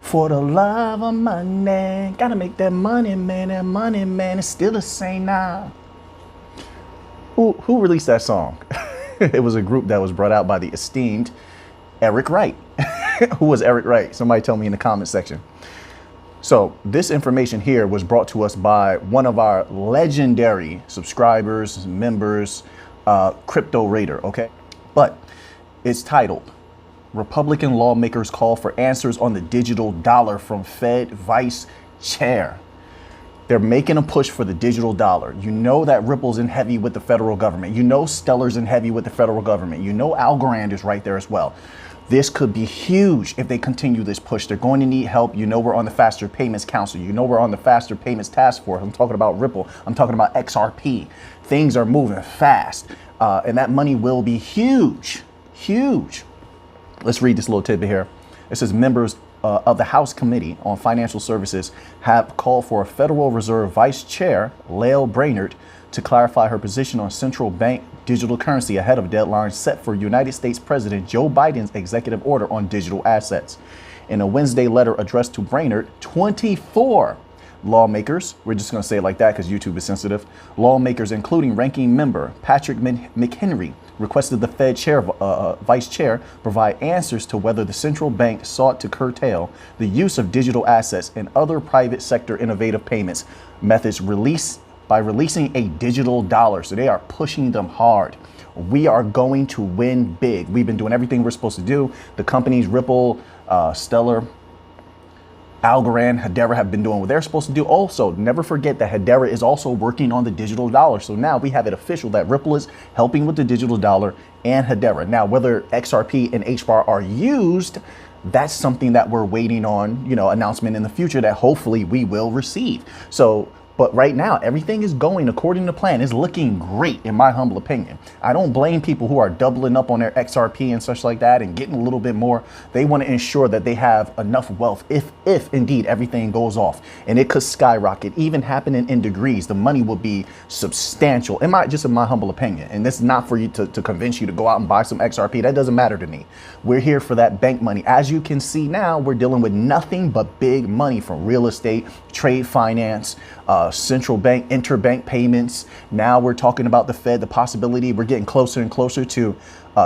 For the love of money, gotta make that money, man. That money, man, it's still the same now. Who released that song? It was a group that was brought out by the esteemed Eric Wright. Who was Eric Wright? Somebody tell me in the comment section. So this information here was brought to us by one of our legendary subscribers, members, Crypto Raider, okay? But it's titled, Republican Lawmakers Call for Answers on the Digital Dollar from Fed Vice Chair. They're making a push for the digital dollar. You know that Ripple's in heavy with the federal government. You know Stellar's in heavy with the federal government. You know Algorand is right there as well. This could be huge if they continue this push. They're going to need help. You know we're on the Faster Payments Council. You know we're on the Faster Payments Task Force. I'm talking about Ripple. I'm talking about XRP. Things are moving fast. And that money will be huge, huge. Let's read this little tidbit here. It says members of the House Committee on Financial Services have called for a Federal Reserve Vice Chair, Lael Brainerd, to clarify her position on central bank digital currency ahead of deadlines set for United States President Joe Biden's executive order on digital assets. In a Wednesday letter addressed to Brainerd, 24 lawmakers, we're just going to say it like that because YouTube is sensitive, lawmakers including ranking member Patrick McHenry requested the Fed chair, vice chair provide answers to whether the central bank sought to curtail the use of digital assets and other private sector innovative payments methods by releasing a digital dollar. So they are pushing them hard. We are going to win big. We've been doing everything we're supposed to do. The companies Ripple, Stellar, Algorand, Hedera have been doing what they're supposed to do. Also, never forget that Hedera is also working on the digital dollar. So now we have it official that Ripple is helping with the digital dollar and Hedera. Now, whether XRP and HBAR are used, that's something that we're waiting on, announcement in the future that hopefully we will receive. So, but right now, everything is going according to plan. It's looking great, in my humble opinion. I don't blame people who are doubling up on their XRP and such like that and getting a little bit more. They want to ensure that they have enough wealth if indeed everything goes off. And it could skyrocket, even happening in degrees. The money will be substantial, in my humble opinion. And this is not for you to convince you to go out and buy some XRP. That doesn't matter to me. We're here for that bank money. As you can see now, we're dealing with nothing but big money from real estate, trade finance, central bank, interbank payments. Now we're talking about the Fed, the possibility we're getting closer and closer to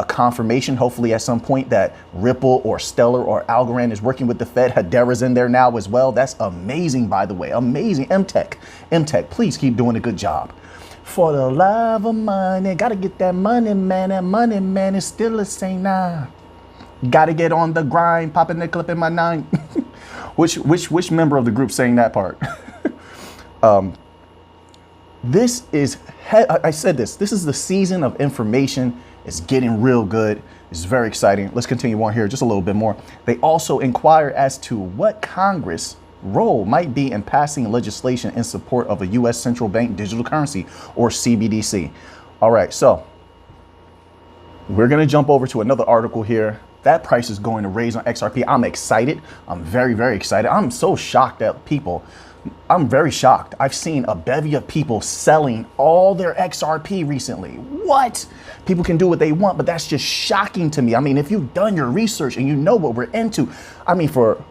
confirmation, hopefully at some point, that Ripple or Stellar or Algorand is working with the Fed. Hedera's in there now as well. That's amazing, by the way. Amazing. MTech, please keep doing a good job. For the love of money, gotta get that money, man. That money, man, is still the same now. Gotta get on the grind, popping the clip in my nine. Which member of the group saying that part? I said this is the season of information. It's getting real good. It's very exciting. Let's continue on here just a little bit more. They also inquire as to what Congress role might be in passing legislation in support of a U.S. central bank digital currency, or CBDC. All right, so we're going to jump over to another article here. That price is going to raise on XRP. I'm excited. I'm very, very excited. I'm so shocked at people. I'm very shocked. I've seen a bevy of people selling all their XRP recently. What? People can do what they want, but that's just shocking to me. I mean, if you've done your research and you know what we're into, I mean, for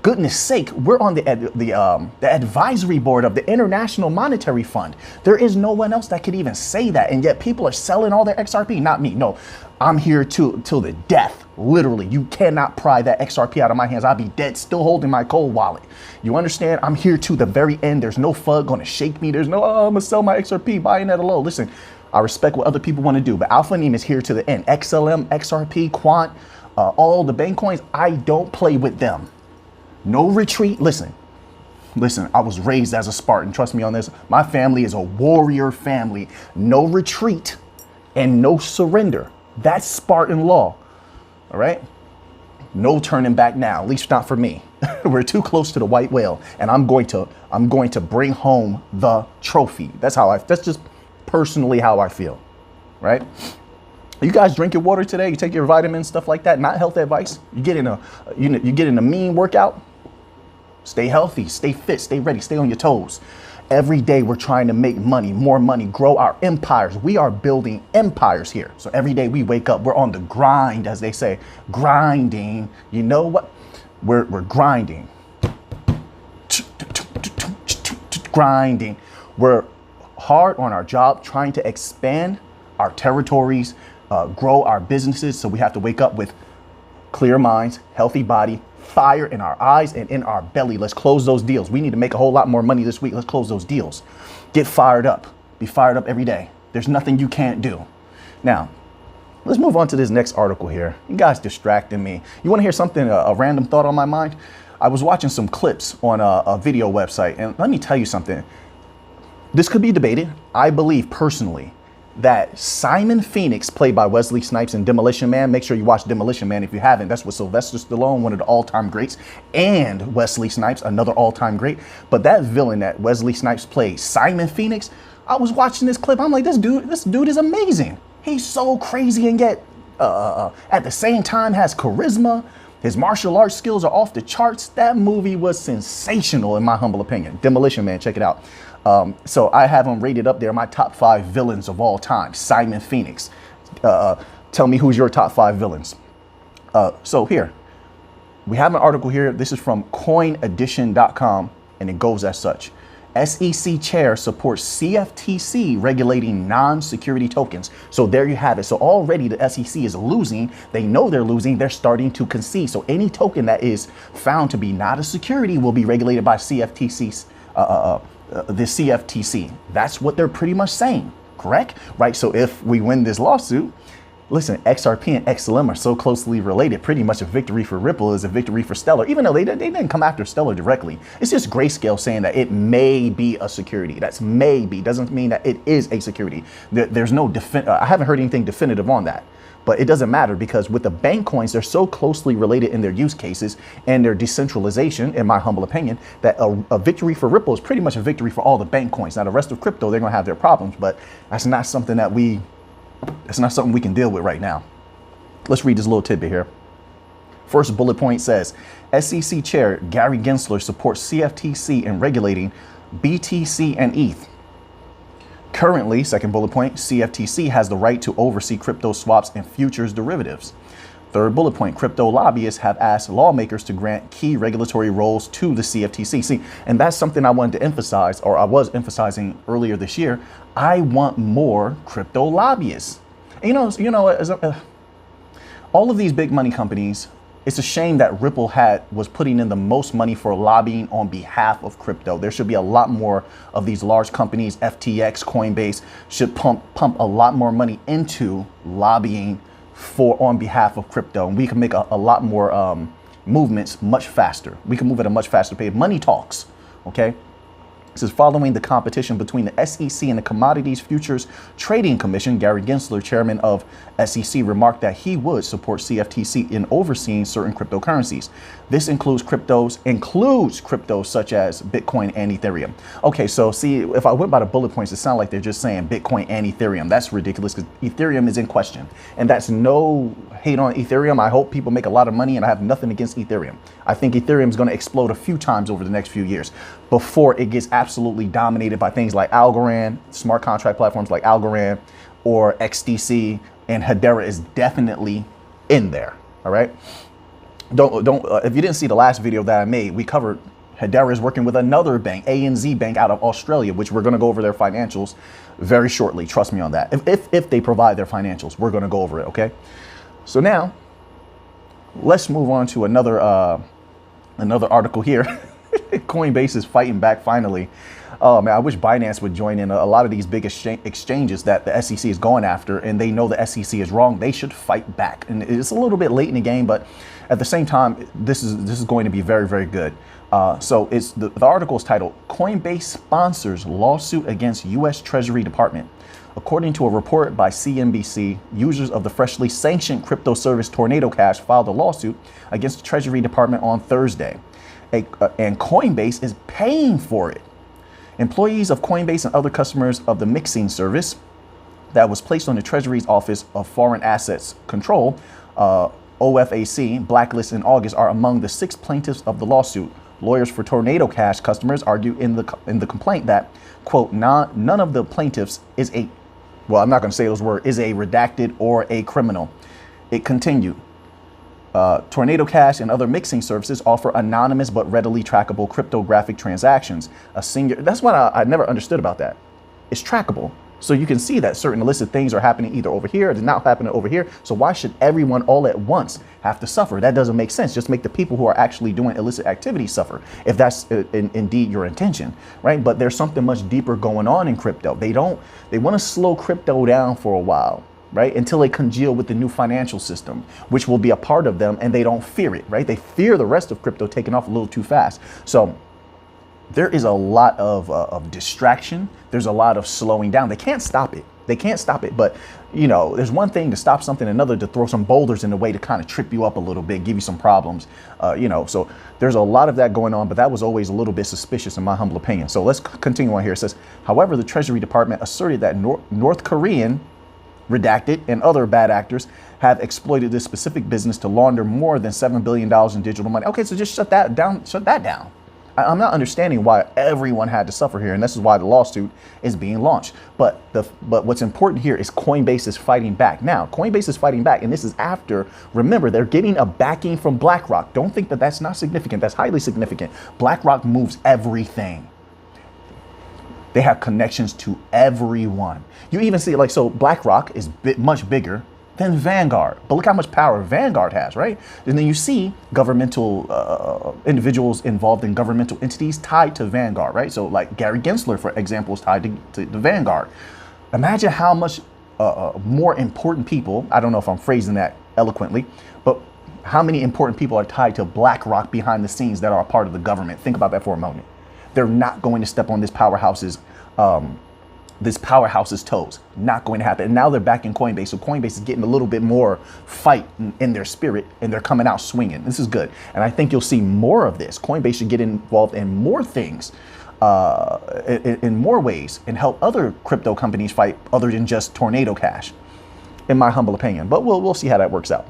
goodness sake, we're on the advisory board of the International Monetary Fund. There is no one else that could even say that. And yet people are selling all their XRP. Not me. No, I'm here till the death. Literally, you cannot pry that XRP out of my hands. I'll be dead, still holding my cold wallet. You understand? I'm here to the very end. There's no FUD going to shake me. There's no, I'm going to sell my XRP, buying at a low. Listen, I respect what other people want to do, but Alpha Neem is here to the end. XLM, XRP, Quant, all the bank coins, I don't play with them. No retreat. Listen, I was raised as a Spartan. Trust me on this. My family is a warrior family. No retreat and no surrender. That's Spartan law. All right. No turning back now, at least not for me. We're too close to the white whale, and I'm going to bring home the trophy. That's just personally how I feel. Right. You guys drink your water today? You take your vitamins, stuff like that. Not health advice. You get in a mean workout. Stay healthy, stay fit, stay ready, stay on your toes. Every day we're trying to make money, more money, grow our empires. We are building empires here. So every day we wake up, we're on the grind, as they say, grinding. You know what? We're grinding. Grinding. We're hard on our job, trying to expand our territories, grow our businesses. So we have to wake up with clear minds, healthy body, fire in our eyes and in our belly. Let's close those deals. We need to make a whole lot more money this week. Let's close those deals. Get fired up. Be fired up every day. There's nothing you can't do. Now, let's move on to this next article here. You guys distracting me. You want to hear something, a random thought on my mind? I was watching some clips on a video website, and let me tell you something. This could be debated. I believe personally that Simon Phoenix, played by Wesley Snipes in Demolition Man, make sure you watch Demolition Man if you haven't. That's with Sylvester Stallone, one of the all-time greats, and Wesley Snipes, another all-time great. But that villain that Wesley Snipes played, Simon Phoenix, I was watching this clip. I'm like, this dude is amazing. He's so crazy and yet at the same time has charisma. His martial arts skills are off the charts. That movie was sensational in my humble opinion. Demolition Man, check it out. So I have him rated up there, my top 5 villains of all time. Simon Phoenix. Tell me who's your top 5 villains. So here, we have an article here. This is from coinedition.com, and it goes as such. SEC chair supports CFTC regulating non-security tokens. So there you have it. So already the SEC is losing. They know they're losing. They're starting to concede. So any token that is found to be not a security will be regulated by CFTC's, the CFTC. That's what they're pretty much saying, correct? Right? So if we win this lawsuit, listen, XRP and XLM are so closely related. Pretty much a victory for Ripple is a victory for Stellar, even though they didn't come after Stellar directly. It's just Grayscale saying that it may be a security. That's maybe, doesn't mean that it is a security. There's no I haven't heard anything definitive on that. But it doesn't matter because with the bank coins, they're so closely related in their use cases and their decentralization, in my humble opinion, that a victory for Ripple is pretty much a victory for all the bank coins. Now, the rest of crypto, they're going to have their problems, but that's not something that we can deal with right now. Let's read this little tidbit here. First bullet point says, SEC Chair Gary Gensler supports CFTC in regulating BTC and ETH. Currently, second bullet point, CFTC has the right to oversee crypto swaps and futures derivatives. Third bullet point, crypto lobbyists have asked lawmakers to grant key regulatory roles to the CFTC. See, and that's something I wanted to emphasize, or I was emphasizing earlier this year. I want more crypto lobbyists. All of these big money companies, it's a shame that Ripple was putting in the most money for lobbying on behalf of crypto. There should be a lot more of these large companies. FTX, Coinbase should pump a lot more money into lobbying on behalf of crypto. And we can make a lot more movements much faster. We can move at a much faster pace. Money talks, okay? This is following the competition between the SEC and the Commodities Futures Trading Commission. Gary Gensler, chairman of SEC, remarked that he would support CFTC in overseeing certain cryptocurrencies. This includes cryptos such as Bitcoin and Ethereum. Okay, so see, if I went by the bullet points, it sounds like they're just saying Bitcoin and Ethereum. That's ridiculous because Ethereum is in question. And that's no hate on Ethereum. I hope people make a lot of money, and I have nothing against Ethereum. I think Ethereum is going to explode a few times over the next few years before it gets absolutely dominated by things like Algorand, smart contract platforms like Algorand or XDC, and Hedera is definitely in there. All right. If you didn't see the last video that I made, we covered Hedera is working with another bank, ANZ Bank out of Australia, which we're going to go over their financials very shortly. Trust me on that. If they provide their financials, we're going to go over it. OK, so now let's move on to another article here. Coinbase is fighting back finally. Oh man, I wish Binance would join in. A lot of these big exchanges that the SEC is going after, and they know the SEC is wrong. They should fight back. And it's a little bit late in the game, but at the same time, this is going to be very, very good. So it's the article is titled "Coinbase Sponsors Lawsuit Against U.S. Treasury Department." According to a report by CNBC, users of the freshly sanctioned crypto service Tornado Cash filed a lawsuit against the Treasury Department on Thursday. And Coinbase is paying for it. Employees of Coinbase and other customers of the mixing service that was placed on the Treasury's Office of Foreign Assets Control, OFAC, blacklisted in August are among the 6 plaintiffs of the lawsuit. Lawyers for Tornado Cash customers argue in the complaint that, quote, none of the plaintiffs is a, well, I'm not going to say those words, is a redacted or a criminal. It continued. Tornado Cash and other mixing services offer anonymous but readily trackable cryptographic transactions. That's what I never understood about that. It's trackable. So you can see that certain illicit things are happening either over here or they're not happening over here. So why should everyone all at once have to suffer? That doesn't make sense. Just make the people who are actually doing illicit activities suffer, if that's indeed your intention, right? But there's something much deeper going on in crypto. They want to slow crypto down for a while, right? Until they congeal with the new financial system, which will be a part of them, and they don't fear it, right? They fear the rest of crypto taking off a little too fast. So there is a lot of distraction. There's a lot of slowing down. They can't stop it. They can't stop it. But, you know, there's one thing to stop something, another to throw some boulders in the way to kind of trip you up a little bit, give you some problems, you know. So there's a lot of that going on, but that was always a little bit suspicious in my humble opinion. So let's continue on here. It says, however, the Treasury Department asserted that North Korean, redacted, and other bad actors have exploited this specific business to launder more than $7 billion in digital money. Okay, so just shut that down. Shut that down. I'm not understanding why everyone had to suffer here, and this is why the lawsuit is being launched. But what's important here is Coinbase is fighting back. Now, Coinbase is fighting back, and this is after, remember, they're getting a backing from BlackRock. Don't think that that's not significant. That's highly significant. BlackRock moves everything. They have connections to everyone. You even see, like, so BlackRock is much bigger than Vanguard. But look how much power Vanguard has, right? And then you see governmental individuals involved in governmental entities tied to Vanguard, right? So like Gary Gensler, for example, is tied to the Vanguard. Imagine how much more important people, I don't know if I'm phrasing that eloquently, but how many important people are tied to BlackRock behind the scenes that are a part of the government? Think about that for a moment. They're not going to step on this powerhouse's toes. Not going to happen. And now they're back in Coinbase. So Coinbase is getting a little bit more fight in their spirit, and they're coming out swinging. This is good. And I think you'll see more of this. Coinbase should get involved in more things, in more ways, and help other crypto companies fight other than just Tornado Cash, in my humble opinion. But we'll see how that works out.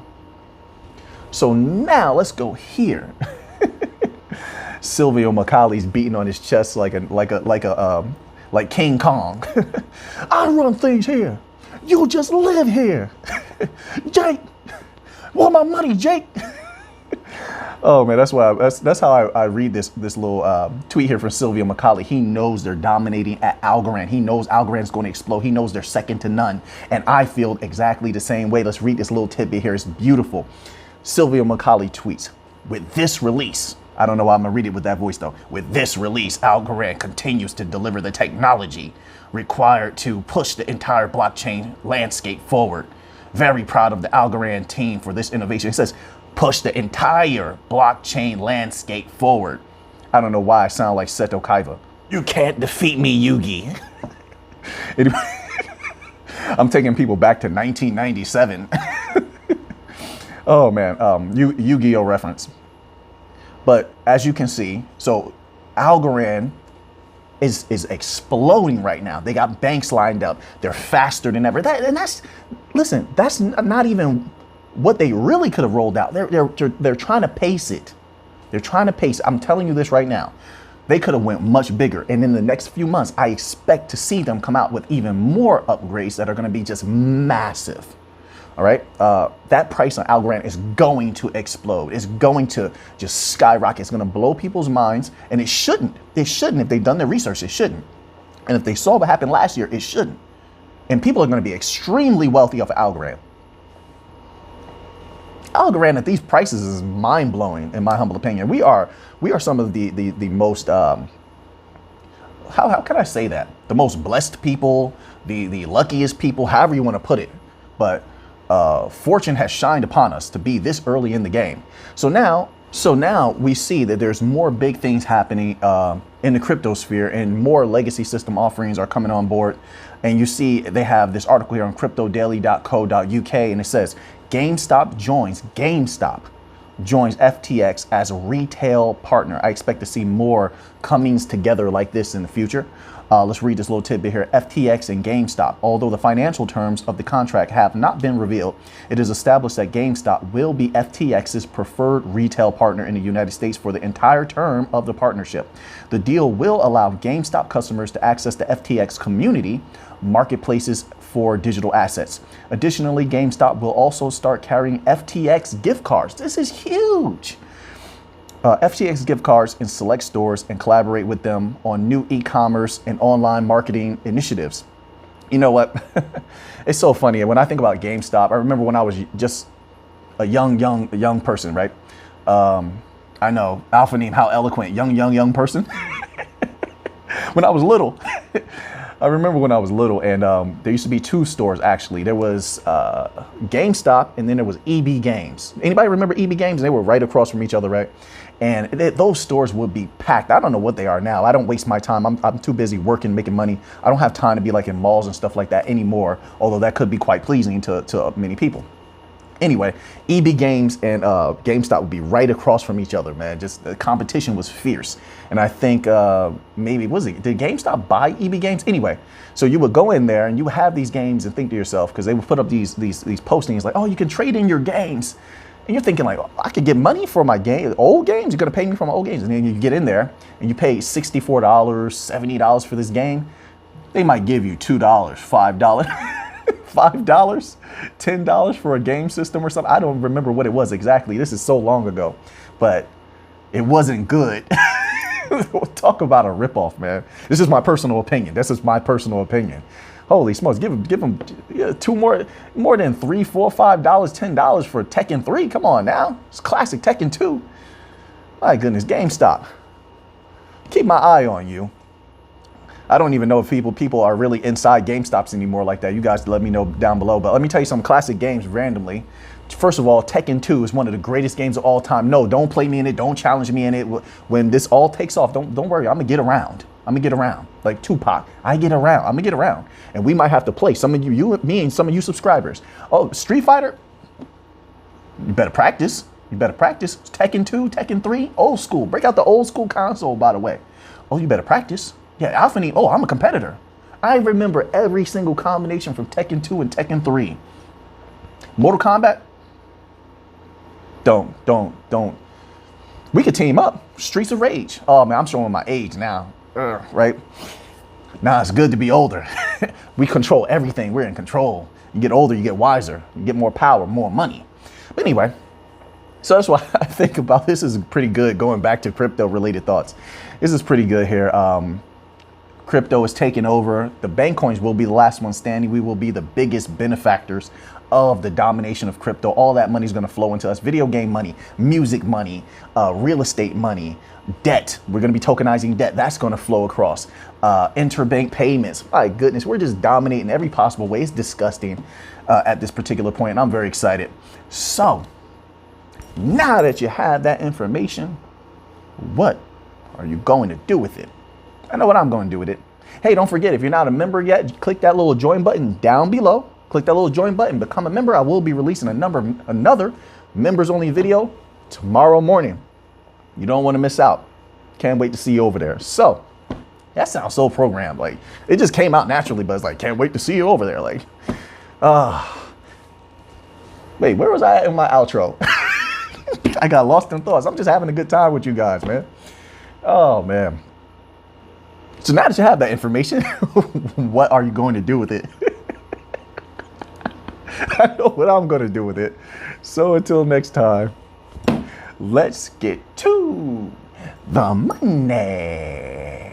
So now let's go here. Silvio Macaulay's beating on his chest like King Kong. I run things here. You just live here. Jake, want my money, Jake? Oh man, that's how I read this little tweet here from Silvio Macaulay. He knows they're dominating at Algorand. He knows Algorand's going to explode. He knows they're second to none. And I feel exactly the same way. Let's read this little tidbit here. It's beautiful. Silvio Macaulay tweets, with this release, I don't know why I'm gonna read it with that voice though. With this release, Algorand continues to deliver the technology required to push the entire blockchain landscape forward. Very proud of the Algorand team for this innovation. It says, push the entire blockchain landscape forward. I don't know why I sound like Seto Kaiba. You can't defeat me, Yugi. I'm taking people back to 1997. Oh man, Yu-Gi-Oh reference. But as you can see, so Algorand is exploding right now. They got banks lined up. They're faster than ever. That's not even what they really could have rolled out. They're trying to pace it. They're trying to pace. I'm telling you this right now. They could have went much bigger. And in the next few months, I expect to see them come out with even more upgrades that are going to be just massive. All right. That price on Algorand is going to explode. It's going to just skyrocket. It's going to blow people's minds. And it shouldn't. It shouldn't. If they've done their research, it shouldn't. And if they saw what happened last year, it shouldn't. And people are going to be extremely wealthy off of Algorand. Algorand at these prices is mind blowing, in my humble opinion. We are some of the most, how can I say that? The most blessed people, the luckiest people, however you want to put it. But fortune has shined upon us to be this early in the game. So now we see that there's more big things happening in the crypto sphere, and more legacy system offerings are coming on board. And you see they have this article here on cryptodaily.co.uk, and it says Gamestop joins FTX as a retail partner. I expect to see more comings together like this in the future. Let's read this little tidbit here. FTX and GameStop. Although the financial terms of the contract have not been revealed, it is established that GameStop will be FTX's preferred retail partner in the United States for the entire term of the partnership. The deal will allow GameStop customers to access the FTX community marketplace's for digital assets. Additionally, GameStop will also start carrying FTX gift cards. This is huge. FTX gift cards in select stores and collaborate with them on new e-commerce and online marketing initiatives. You know what? It's so funny. When I think about GameStop, I remember when I was just a young person, right? I know, Alpha name, how eloquent, young person. When I was little, I remember when I was little, and there used to be two stores actually. There was GameStop, and then there was EB Games. Anybody remember EB Games? They were right across from each other, right? And those stores would be packed. I don't know what they are now. I don't waste my time. I'm too busy working, making money. I don't have time to be like in malls and stuff like that anymore, although that could be quite pleasing to many people. Anyway, EB Games and GameStop would be right across from each other, man. Just the competition was fierce. And I think maybe, did GameStop buy EB Games? Anyway, so you would go in there and you would have these games and think to yourself, because they would put up these postings like, oh, you can trade in your games. And you're thinking like, oh, I could get money for my game, old games? You're gonna pay me for my old games? And then you get in there and you pay $64, $70 for this game. They might give you $2, $5, $5, $10 for a game system or something. I don't remember what it was exactly. This is so long ago, but it wasn't good. Talk about a ripoff, man. This is my personal opinion. Holy smokes, give them two more than $3, $4, $5, $10 for Tekken 3. Come on now. It's classic Tekken 2. My goodness, GameStop. Keep my eye on you. I don't even know if people are really inside GameStops anymore like that. You guys let me know down below. But let me tell you some classic games randomly. First of all, Tekken 2 is one of the greatest games of all time. No, don't play me in it. Don't challenge me in it. When this all takes off, don't worry. I'm gonna get around. Like Tupac. I'm gonna get around. And we might have to play. Some of you, me, and some of you subscribers. Oh, Street Fighter. You better practice. Tekken 2, Tekken 3, old school. Break out the old school console, by the way. Oh, you better practice. Yeah, Alpha Name. Oh, I'm a competitor. I remember every single combination from Tekken 2 and Tekken 3. Mortal Kombat. Don't. We could team up. Streets of Rage. Oh man, I'm showing my age now. Right? Nah, it's good to be older. We control everything. We're in control. You get older, you get wiser. You get more power, more money. But anyway, so that's why I think about this is pretty good. Going back to crypto related thoughts. This is pretty good here. Crypto is taking over. The bank coins will be the last one standing. We will be the biggest benefactors of the domination of crypto. All that money is going to flow into us. Video game money, music money, real estate money, debt. We're going to be tokenizing debt. That's going to flow across. Interbank payments. My goodness, we're just dominating every possible way. It's disgusting at this particular point. And I'm very excited. So now that you have that information, what are you going to do with it? I know what I'm going to do with it. Hey, don't forget, if you're not a member yet, click that little join button down below. Click that little join button, become a member. I will be releasing another members only video tomorrow morning. You don't want to miss out. Can't wait to see you over there. So that sounds so programmed. Like it just came out naturally, but it's like, can't wait to see you over there. Like, wait, where was I at in my outro? I got lost in thoughts. I'm just having a good time with you guys, man. Oh man. So now that you have that information, what are you going to do with it? I know what I'm going to do with it. So until next time, let's get to the money.